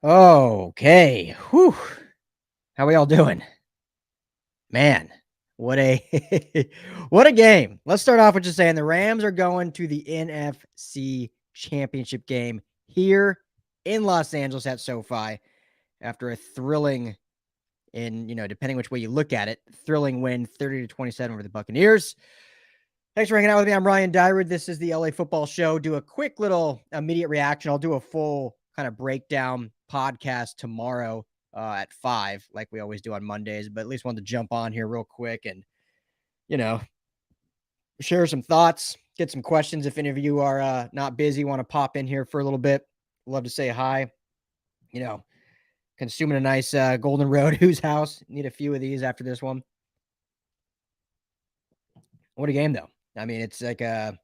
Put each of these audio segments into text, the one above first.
Okay. Whew. How we all doing? Man, what a what a game. Let's start off with just saying the Rams are going to the NFC Championship game here in Los Angeles at SoFi after a thrilling depending which way you look at it, thrilling win 30-27 over the Buccaneers. Thanks for hanging out with me. I'm Ryan Dyrud. This is the LA Football Show. Do a quick little immediate reaction. I'll do a full kind of breakdown podcast tomorrow at 5, like we always do on Mondays, but at least wanted to jump on here real quick and, share some thoughts, get some questions. If any of you are not busy, want to pop in here for a little bit, love to say hi. Consuming a nice Golden Road Who's House. Need a few of these after this one. What a game, though. I mean, it's like a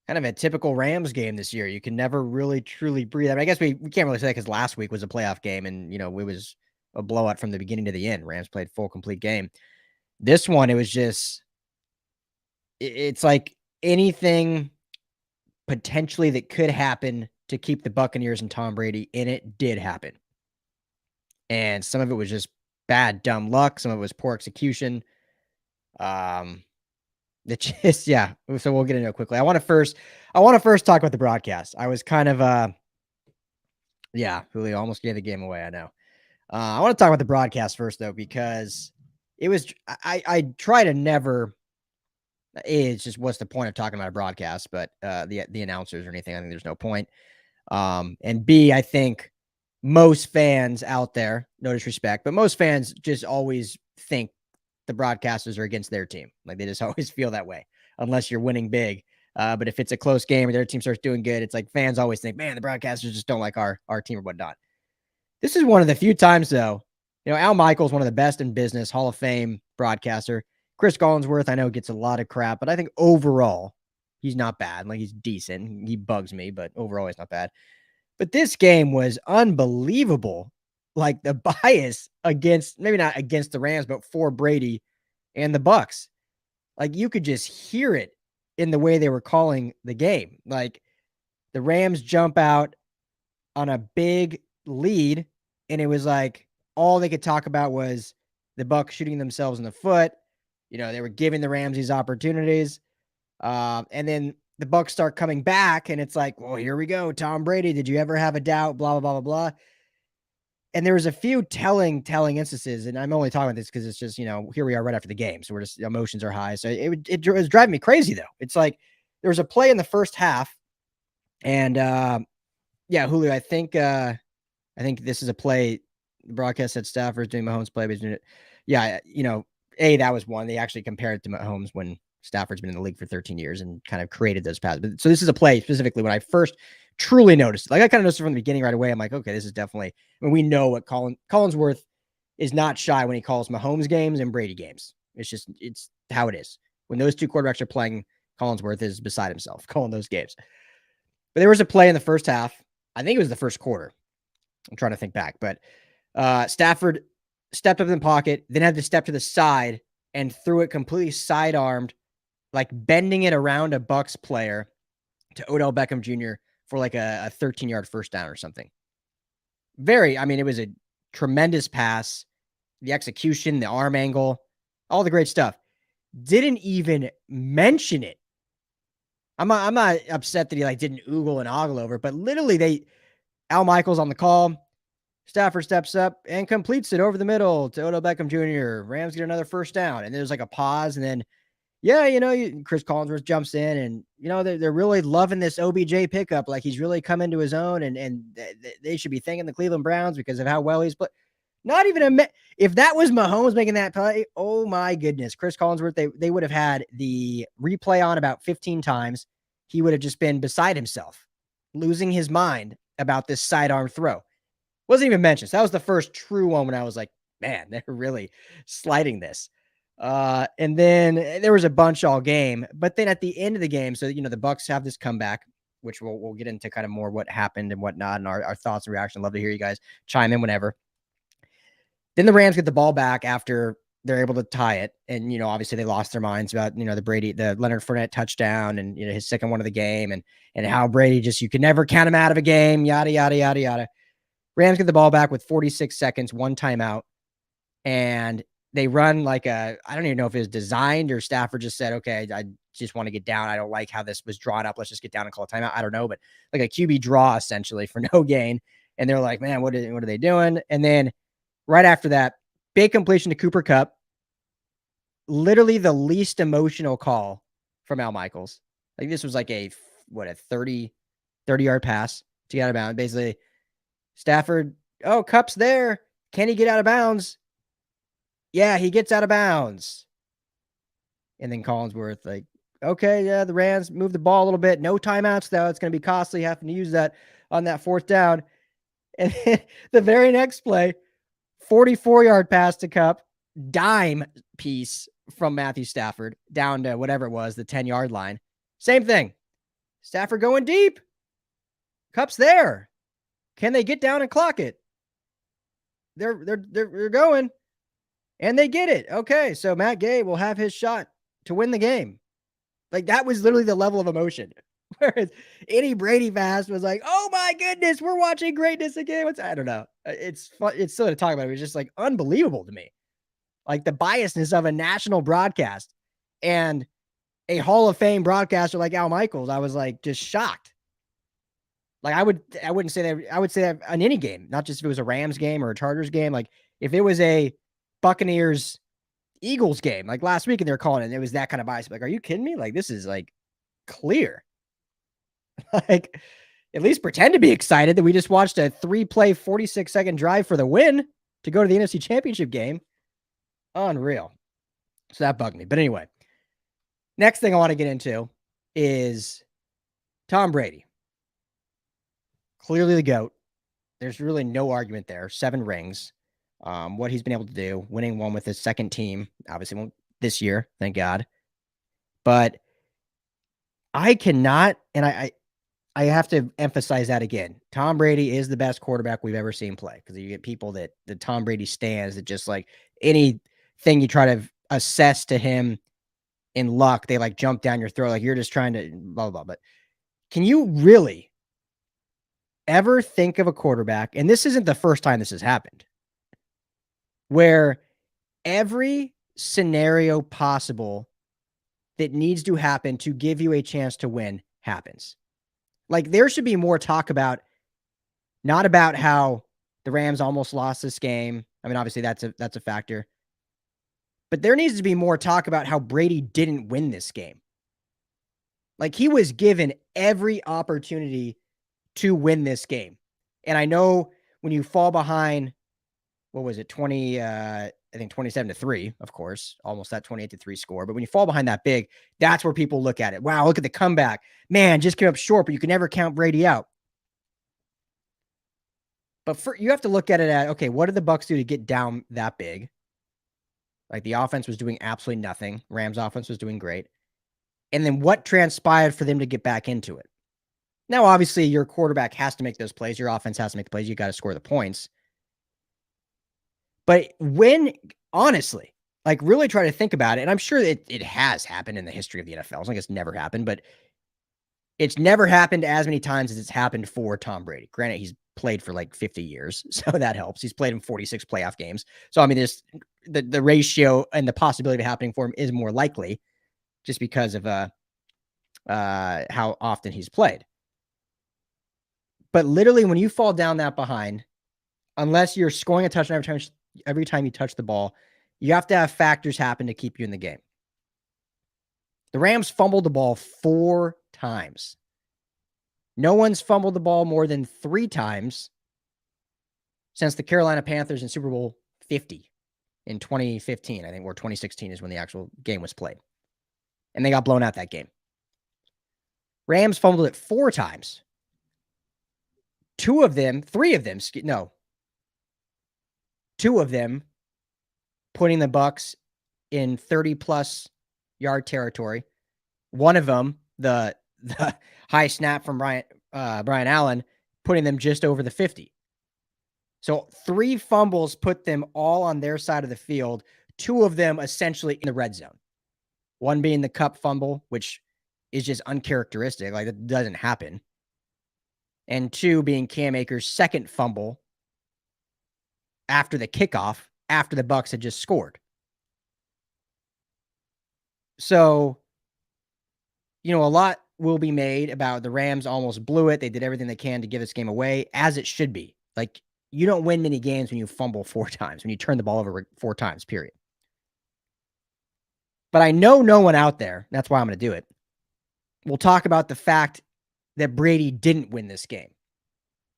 kind of a typical Rams game this year. You can never really truly breathe. I mean, I guess we can't really say that because last week was a playoff game and, it was a blowout from the beginning to the end. Rams played full, complete game. This one, it was just, it's like anything potentially that could happen to keep the Buccaneers and Tom Brady in it did happen. And some of it was just bad, dumb luck. Some of it was poor execution. So we'll get into it quickly. I want to first talk about the broadcast. I was kind of, Julio almost gave the game away. I know. I want to talk about the broadcast first though, because it was, I try to never, it's just, what's the point of talking about a broadcast, but, the announcers or anything, I think there's no point. And B, I think most fans out there, no disrespect, but most fans just always think the broadcasters are against their team. Like they just always feel that way, unless you're winning big. But if it's a close game or their team starts doing good, it's like fans always think, man, the broadcasters just don't like our team or whatnot. This is one of the few times, though. Al Michaels, one of the best in business, Hall of Fame broadcaster. Chris Collinsworth, I know, gets a lot of crap, but I think overall, he's not bad. Like, he's decent. He bugs me, but overall, he's not bad. But this game was unbelievable. Like, the bias against, maybe not against the Rams, but for Brady and the Bucs. Like, you could just hear it in the way they were calling the game. Like, the Rams jump out on a big lead, and it was like all they could talk about was the Bucs shooting themselves in the foot. They were giving the Rams these opportunities. And then the Bucs start coming back, and it's like, well, here we go. Tom Brady, did you ever have a doubt? Blah, blah, blah, blah, blah. And there was a few telling instances, and I'm only talking about this because it's just, here we are right after the game. So we're just, emotions are high. So it was driving me crazy, though. It's like there was a play in the first half, and Julio, I think this is a play. The broadcast said Stafford's doing Mahomes' play, but he's doing it. Yeah, that was one. They actually compared it to Mahomes when Stafford's been in the league for 13 years and kind of created those passes. But so this is a play specifically when I first truly noticed. Like, I kind of noticed it from the beginning right away. I'm like, okay, this is definitely, we know what Collinsworth is not shy when he calls Mahomes games and Brady games. It's how it is. When those two quarterbacks are playing, Collinsworth is beside himself calling those games. But there was a play in the first half. I think it was the first quarter. I'm trying to think back, but Stafford stepped up in the pocket, then had to step to the side and threw it completely sidearmed, like bending it around a Bucs player to Odell Beckham Jr. for like a 13-yard first down or something. It was a tremendous pass. The execution, the arm angle, all the great stuff. Didn't even mention it. I'm not upset that he didn't oogle and ogle over, but literally Al Michaels on the call. Stafford steps up and completes it over the middle to Odell Beckham Jr. Rams get another first down. And there's like a pause. And then, Chris Collinsworth jumps in and, they're really loving this OBJ pickup. Like, he's really come into his own and they should be thanking the Cleveland Browns because of how well he's played. Not even if that was Mahomes making that play, oh my goodness. Chris Collinsworth, they would have had the replay on about 15 times. He would have just been beside himself, losing his mind about this sidearm throw. Wasn't even mentioned. So that was the first true one when I was like, man, they're really sliding this. And then there was a bunch all game. But then at the end of the game, so, the Bucs have this comeback, which we'll get into kind of more what happened and whatnot and our thoughts and reaction. Love to hear you guys chime in whenever. Then the Rams get the ball back after they're able to tie it. And, obviously they lost their minds about, the Leonard Fournette touchdown and, his second one of the game and how Brady you could never count him out of a game, yada, yada, yada, yada. Rams get the ball back with 46 seconds, one timeout, and they run like I don't even know if it was designed or Stafford just said, okay, I just want to get down. I don't like how this was drawn up. Let's just get down and call a timeout. I don't know, but like a QB draw essentially for no gain. And they're like, man, what are they doing? And then right after that, big completion to Cooper Kupp. Literally the least emotional call from Al Michaels. Like this was like a 30-yard pass to get out of bounds. Basically, Stafford, oh, Kupp's there. Can he get out of bounds? Yeah, he gets out of bounds. And then Collinsworth, like, okay, yeah, the Rams move the ball a little bit. No timeouts, though. It's going to be costly having to use that on that fourth down. And then the very next play, 44-yard pass to Kupp, dime piece from Matthew Stafford down to whatever it was, the 10-yard line. Same thing. Stafford going deep. Kupp's there. Can they get down and clock it? They're going. And they get it. Okay, so Matt Gay will have his shot to win the game. Like, that was literally the level of emotion. Whereas any Brady fast was like, oh my goodness, we're watching greatness again. I don't know. It's fun. It's silly to talk about. It was just like unbelievable to me. Like the biasness of a national broadcast and a Hall of Fame broadcaster like Al Michaels. I was like just shocked. Like I wouldn't say that. I would say that on any game, not just if it was a Rams game or a Chargers game. Like if it was a Buccaneers Eagles game, like last week, and they're calling it, and it was that kind of bias. Like, are you kidding me? Like this is like clear. Like at least pretend to be excited that we just watched a 3-play, 46-second drive for the win to go to the NFC Championship game. Unreal. So that bugged me. But anyway, next thing I want to get into is Tom Brady. Clearly the GOAT. There's really no argument there. 7 rings. What he's been able to do, winning one with his second team, obviously won't this year, thank God. But I cannot, and I have to emphasize that again. Tom Brady is the best quarterback we've ever seen play, because you get people that the Tom Brady stands that just like anything you try to assess to him in luck, they like jump down your throat like you're just trying to blah, blah, blah. But can you really ever think of a quarterback, and this isn't the first time this has happened, where every scenario possible that needs to happen to give you a chance to win happens? Like there should be more talk about, not about how the Rams almost lost this game. I mean, obviously that's a factor, but there needs to be more talk about how Brady didn't win this game. Like he was given every opportunity to win this game. And I know when you fall behind, what was it? 20, I think 27-3, of course, almost that 28-3 score. But when you fall behind that big, that's where people look at it. Wow, look at the comeback. Man, just came up short, but you can never count Brady out. But you have to look at it at, okay, what did the Bucs do to get down that big? Like the offense was doing absolutely nothing. Rams offense was doing great. And then what transpired for them to get back into it? Now, obviously, your quarterback has to make those plays. Your offense has to make the plays. You got to score the points. But when, honestly, like really try to think about it, and I'm sure it has happened in the history of the NFL. It's like it's never happened, but it's never happened as many times as it's happened for Tom Brady. Granted, he's played for like 50 years, so that helps. He's played in 46 playoff games. So, I mean, the ratio and the possibility of it happening for him is more likely just because of how often he's played. But literally, when you fall down that behind, unless you're scoring a touchdown every time you touch the ball, you have to have factors happen to keep you in the game. The Rams fumbled the ball 4 times. No one's fumbled the ball more than 3 times since the Carolina Panthers in Super Bowl 50 in 2015, I think, or 2016 is when the actual game was played. And they got blown out that game. Rams fumbled it 4 times. 2 of them putting the Bucs in 30-plus yard territory. One of them, the high snap from Brian Allen, putting them just over the 50. So 3 fumbles put them all on their side of the field, 2 of them essentially in the red zone. One being the Kupp fumble, which is just uncharacteristic. Like, that doesn't happen. And 2 being Cam Akers' second fumble after the kickoff, after the Bucs had just scored. So, a lot will be made about the Rams almost blew it. They did everything they can to give this game away, as it should be. Like, you don't win many games when you fumble 4 times, when you turn the ball over 4 times, period. But I know no one out there, that's why I'm going to do it, will talk about the fact that Brady didn't win this game.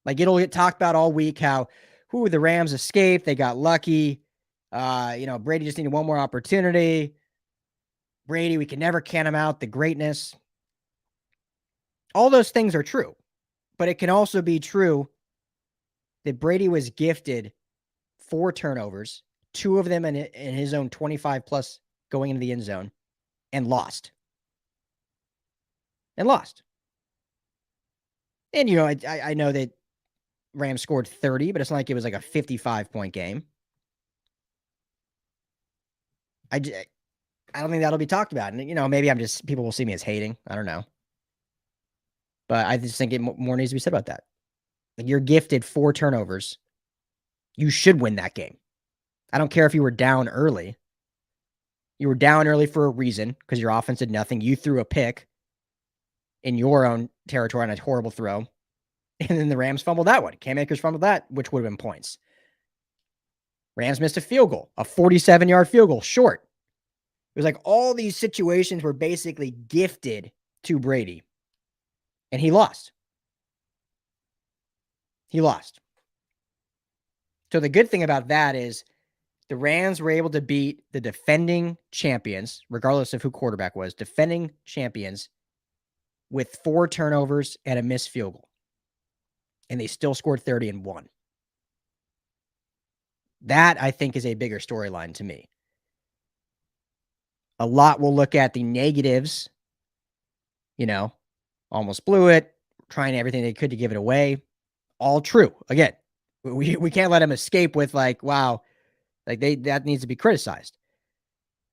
Like, it'll get talked about all week how, the Rams escaped, they got lucky. Brady just needed one more opportunity. Brady, we can never count him out, the greatness. All those things are true. But it can also be true that Brady was gifted 4 turnovers, 2 of them in his own 25 plus going into the end zone, and lost. And, I know that Rams scored 30, but it's not like it was like a 55-point game. I don't think that'll be talked about. And, maybe people will see me as hating. I don't know. But I just think more needs to be said about that. Like, you're gifted 4 turnovers. You should win that game. I don't care if you were down early. You were down early for a reason because your offense did nothing. You threw a pick in your own territory on a horrible throw. And then the Rams fumbled that one. Cam Akers fumbled that, which would have been points. Rams missed a field goal, a 47-yard field goal short. It was like all these situations were basically gifted to Brady. And he lost. So the good thing about that is the Rams were able to beat the defending champions, regardless of who quarterback was, defending champions with 4 turnovers and a missed field goal. And they still scored 30 and won. That, I think, is a bigger storyline to me. A lot will look at the negatives, almost blew it, trying everything they could to give it away. All true. Again, we can't let them escape with wow, that needs to be criticized.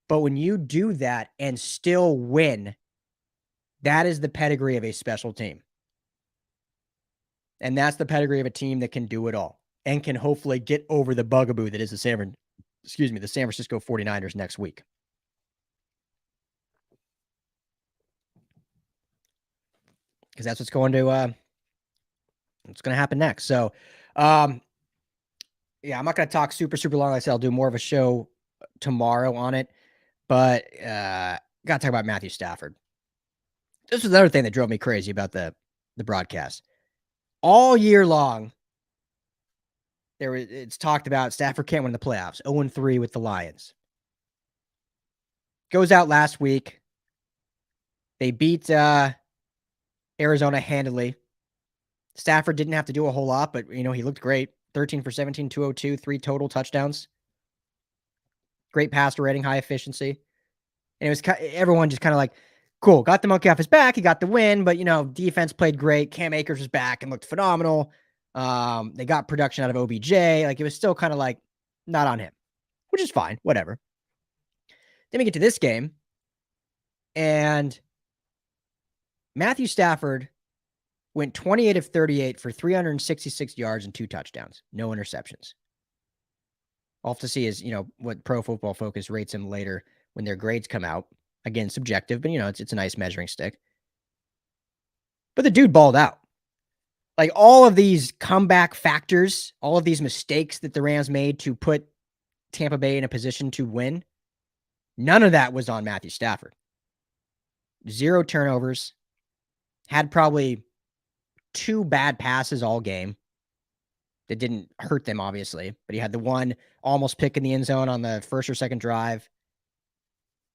But when you do that and still win, that is the pedigree of a special team. And that's the pedigree of a team that can do it all and can hopefully get over the bugaboo that is the San Francisco 49ers next week. Because that's what's going to happen next. So, I'm not going to talk super, super long. Like I said, I'll do more of a show tomorrow on it. But got to talk about Matthew Stafford. This was another thing that drove me crazy about the broadcast. All year long, it's talked about Stafford can't win the playoffs. 0-3 with the Lions. Goes out last week. They beat Arizona handily. Stafford didn't have to do a whole lot, but, he looked great. 13 for 17, 202, 3 total touchdowns. Great passer rating, high efficiency. And it was everyone just kind of like, cool, got the monkey off his back. He got the win, but, defense played great. Cam Akers was back and looked phenomenal. They got production out of OBJ. It was still kind of like not on him, which is fine, whatever. Then we get to this game, and Matthew Stafford went 28 of 38 for 366 yards and 2 touchdowns. No interceptions. I'll have to see what Pro Football Focus rates him later when their grades come out. Again, subjective, but, it's a nice measuring stick. But the dude balled out. All of these comeback factors, all of these mistakes that the Rams made to put Tampa Bay in a position to win, none of that was on Matthew Stafford. 0 turnovers. Had probably 2 bad passes all game that didn't hurt them, obviously. But he had the one almost pick in the end zone on the first or second drive.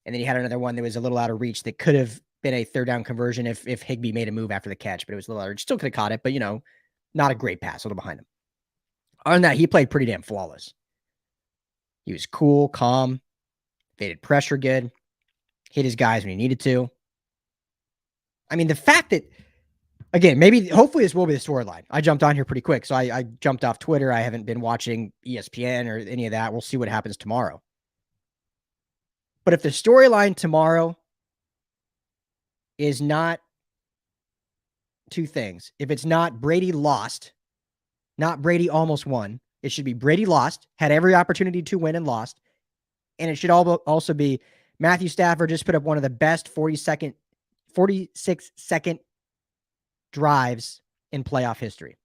And then he had another one that was a little out of reach that could have been a 3rd down conversion if Higbee made a move after the catch, but it was a little out of reach. Still could have caught it, but, not a great pass, a little behind him. Other than that, he played pretty damn flawless. He was cool, calm, evaded pressure good, hit his guys when he needed to. I mean, the fact that, again, hopefully this will be the storyline. I jumped on here pretty quick, so I jumped off Twitter. I haven't been watching ESPN or any of that. We'll see what happens tomorrow. But if the storyline tomorrow is not 2 things, if it's not Brady lost, not Brady almost won, It should be Brady lost, had every opportunity to win and lost. And it should also be Matthew Stafford just put up one of the best 46-second drives in playoff history.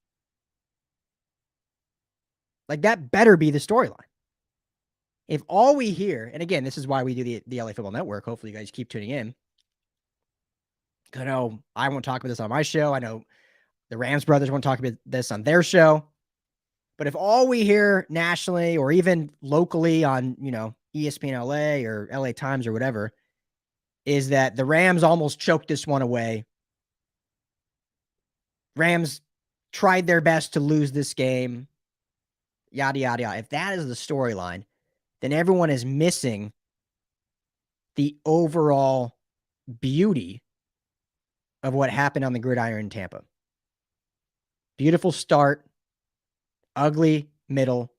Like, that better be the storyline. If all we hear, and again, this is why we do the LA Football Network. Hopefully you guys keep tuning in. I know I won't talk about this on my show. I know the Rams brothers won't talk about this on their show. But if all we hear nationally or even locally on, ESPN LA or LA Times or whatever, is that the Rams almost choked this one away. Rams tried their best to lose this game. Yada, yada, yada. If that is the storyline, then everyone is missing the overall beauty of what happened on the gridiron in Tampa. Beautiful start, ugly middle,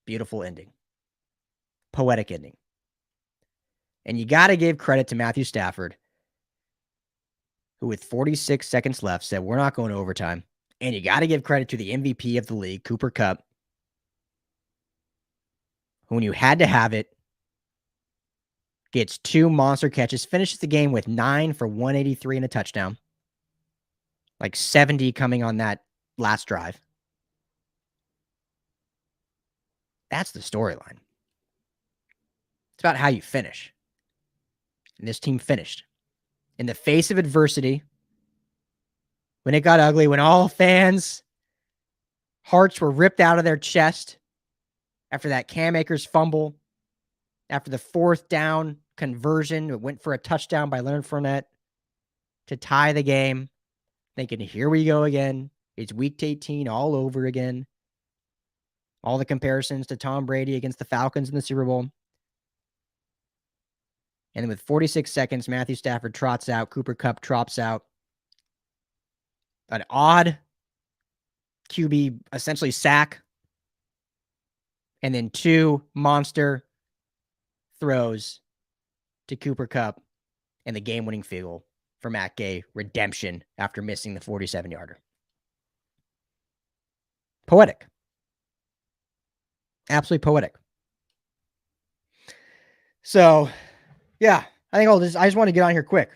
beautiful ending. Poetic ending. And you got to give credit to Matthew Stafford, who with 46 seconds left said, we're not going to overtime. And you got to give credit to the MVP of the league, Cooper Kupp, who, when you had to have it, gets 2 monster catches, finishes the game with 9 for 183 and a touchdown. Like 70 coming on that last drive. That's the storyline. It's about how you finish. And this team finished. In the face of adversity, when it got ugly, when all fans' hearts were ripped out of their chest after that Cam Akers fumble, after the 4th down conversion, it went for a touchdown by Leonard Fournette to tie the game, thinking, here we go again. It's week 18 all over again. All the comparisons to Tom Brady against the Falcons in the Super Bowl. And then with 46 seconds, Matthew Stafford trots out. Cooper Kupp trots out. An odd QB essentially sack. And then 2 monster throws to Cooper Kupp and the game-winning field goal for Matt Gay. Redemption after missing the 47-yarder. Poetic. Absolutely poetic. So, yeah, I think I just want to get on here quick.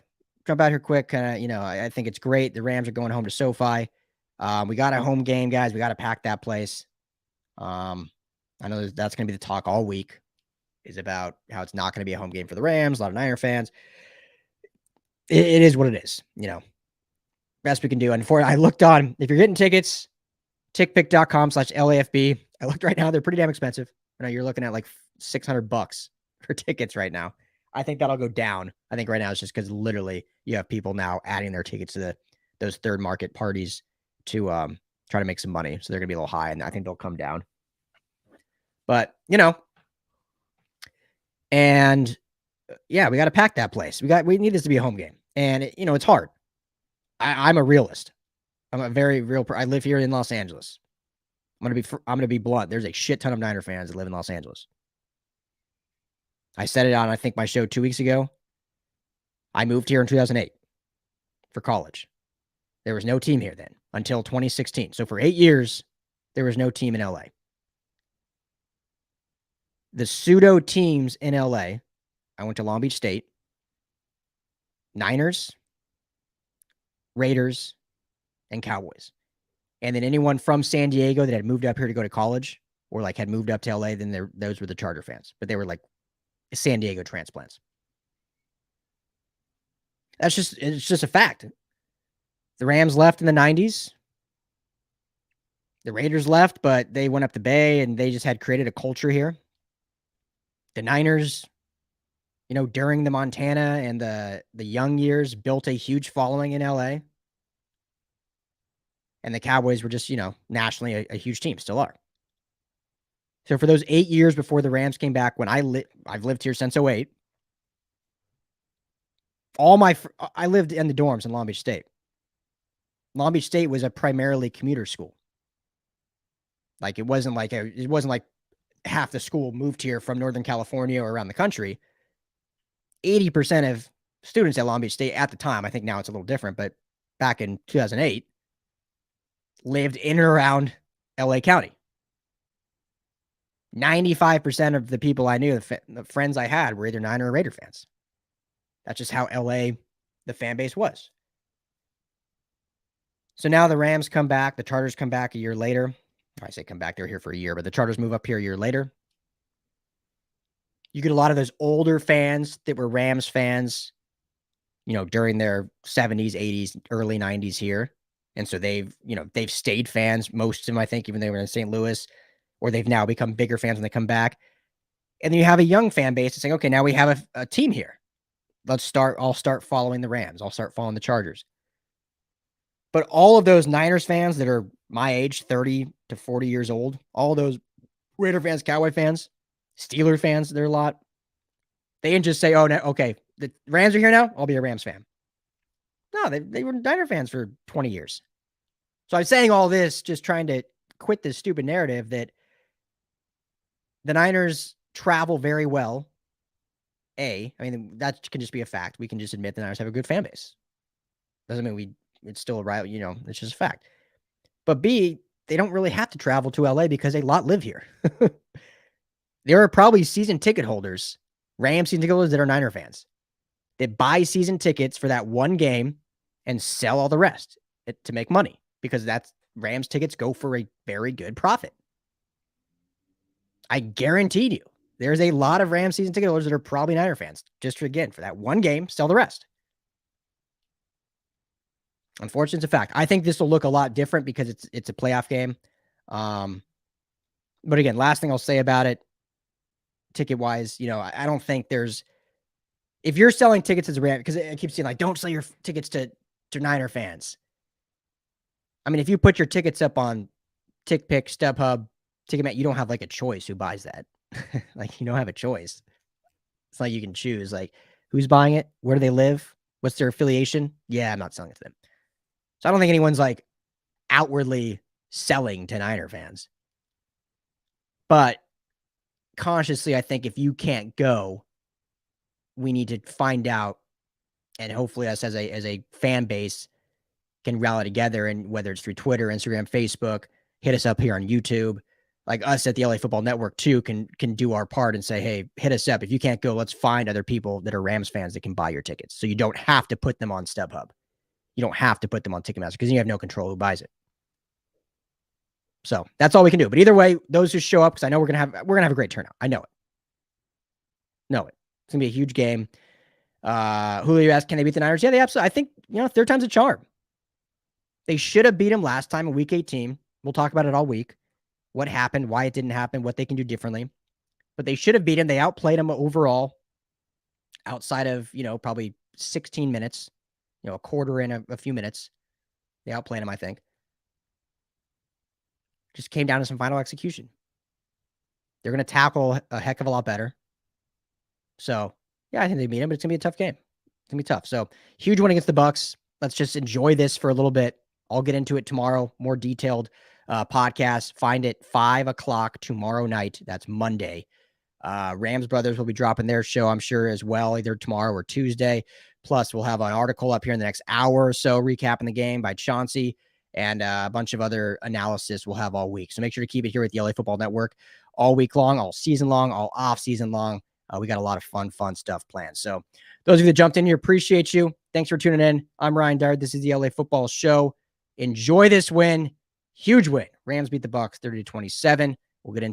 Jump out here quick. I think it's great. The Rams are going home to SoFi. We got a home game, guys. We got to pack that place. I know that's going to be the talk all week, is about how it's not going to be a home game for the Rams. A lot of Niner fans. It is what it is. Best we can do. And I looked on, if you're getting tickets, tickpick.com/LAFB. I looked right now. They're pretty damn expensive. I know you're looking at like $600 for tickets right now. I think that'll go down. I think right now it's just because literally you have people now adding their tickets to those third market parties to try to make some money. So they're going to be a little high, and I think they'll come down. But, and yeah, we got to pack that place. We need this to be a home game. And, it's hard. I'm a realist. I'm a very real. I live here in Los Angeles. I'm gonna be blunt. There's a shit ton of Niner fans that live in Los Angeles. I said it on, I think, my show 2 weeks ago. I moved here in 2008 for college. There was no team here then until 2016. So for 8 years, there was no team in LA. The pseudo teams in LA, I went to Long Beach State, Niners, Raiders, and Cowboys. And then anyone from San Diego that had moved up here to go to college or like had moved up to LA, then those were the Charger fans. But they were like San Diego transplants. It's just a fact. The Rams left in the 90s. The Raiders left, but they went up the Bay and they just had created a culture here. The Niners, during the Montana and the young years, built a huge following in LA. And the Cowboys were just, nationally a huge team, still are. So for those 8 years before the Rams came back, when I've lived here since 2008. I lived in the dorms in Long Beach State. Long Beach State was a primarily commuter school. Like it wasn't like half the school moved here from Northern California or around the country. 80% of students at Long Beach State at the time, I think now it's a little different, but back in 2008, lived in and around LA County. 95% of the people I knew, the friends I had, were either Niner or Raider fans. That's just how LA, the fan base was. So now the Rams come back. The Chargers come back a year later. I say come back, they're here for a year, but the Chargers move up here a year later. You get a lot of those older fans that were Rams fans, during their 70s, 80s, early 90s here. And so they've stayed fans, most of them, I think, even though they were in St. Louis, or they've now become bigger fans when they come back. And then you have a young fan base that's saying, okay, now we have a team here. I'll start following the Rams. I'll start following the Chargers. But all of those Niners fans that are my age, 30 to 40 years old, all those Raider fans, Cowboy fans, Steeler fans, there are a lot. They didn't just say, oh, no, okay, the Rams are here now, I'll be a Rams fan. No, they were Niner fans for 20 years. So I'm saying all this just trying to quit this stupid narrative that the Niners travel very well. I mean, that can just be a fact. We can just admit the Niners have a good fan base. Doesn't mean it's still a right, it's just a fact. But B, they don't really have to travel to LA because a lot live here. There are probably season ticket holders, Rams season ticket holders that are Niner fans that buy season tickets for that one game and sell all the rest to make money because that's Rams tickets go for a very good profit. I guaranteed you there's a lot of Rams season ticket holders that are probably Niner fans just for that one game, sell the rest. Unfortunately, it's a fact. I think this will look a lot different because it's a playoff game. But again, last thing I'll say about it, ticket-wise, I don't think there's – if you're selling tickets as a Ram, because I keep seeing like, don't sell your tickets to Niner fans. I mean, if you put your tickets up on TickPick, StubHub, Ticketmaster, you don't have like a choice who buys that. Like, you don't have a choice. It's like you can choose like who's buying it, where do they live, what's their affiliation. Yeah, I'm not selling it to them. So I don't think anyone's like outwardly selling to Niner fans. But consciously, I think if you can't go, we need to find out, and hopefully us as a fan base can rally together, and whether it's through Twitter, Instagram, Facebook, hit us up here on YouTube. Like us at the LA Football Network too can do our part and say, hey, hit us up. If you can't go, let's find other people that are Rams fans that can buy your tickets. So you don't have to put them on StubHub. You don't have to put them on Ticketmaster because you have no control who buys it. So that's all we can do. But either way, those who show up, because I know we're gonna have a great turnout. I know it. It's gonna be a huge game. Julio asked, can they beat the Niners? Yeah, they absolutely. I think third time's a charm. They should have beat them last time in Week 18. We'll talk about it all week. What happened, why it didn't happen, what they can do differently. But they should have beat him. They outplayed him overall outside of, probably 16 minutes, a quarter in a few minutes. They outplayed him, I think. Just came down to some final execution. They're going to tackle a heck of a lot better. So, yeah, I think they beat him, but it's going to be a tough game. It's going to be tough. So, huge win against the Bucs. Let's just enjoy this for a little bit. I'll get into it tomorrow, more detailed podcast. Find it 5 o'clock tomorrow night. That's Monday. Rams Brothers will be dropping their show, I'm sure, as well, either tomorrow or Tuesday. Plus, we'll have an article up here in the next hour or so recapping the game by Chauncey, and a bunch of other analysis we'll have all week. So make sure to keep it here at the LA Football Network all week long, all season long, all off season long. We got a lot of fun stuff planned. So those of you that jumped in here, appreciate you. Thanks for tuning in. I'm Ryan Dyrud. This is the LA Football Show. Enjoy this win. Huge win. Rams beat the Bucs 30-27. We'll get into